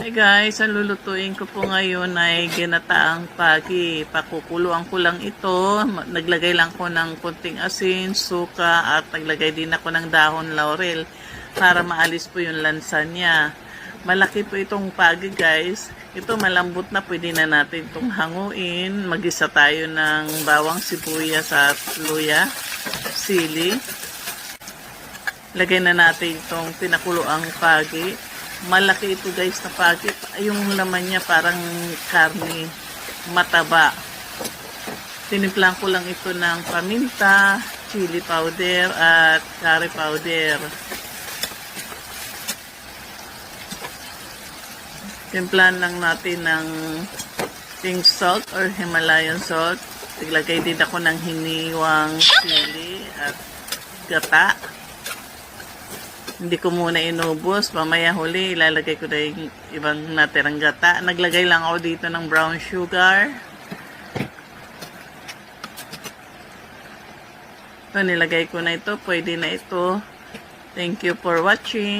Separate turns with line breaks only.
Hi guys, ang lulutuin ko po ngayon ay ginataang pagi. Pakukuluan ko lang ito. Naglagay lang ko ng kunting asin, suka at naglagay din ako ng dahon laurel para maalis po yung lansa niya. Malaki po itong pagi guys. Ito malambot na, pwede na natin itong hanguin. Magisa tayo ng bawang, sibuyas at luya, sili. Lagay na natin itong pinakuluang pagi. Malaki ito guys na pagi. Yung laman niya parang karne mataba. Tinimplan ko lang ito ng paminta, chili powder at curry powder. Timplan lang natin ng pink salt or Himalayan salt. Naglagay din ako ng hiniwang chili at gata. Hindi ko muna inubos. Mamaya huli, ilalagay ko na yung ibang natirang gata. Naglagay lang ako dito ng brown sugar. So, nilagay ko na ito. Pwede na ito. Thank you for watching.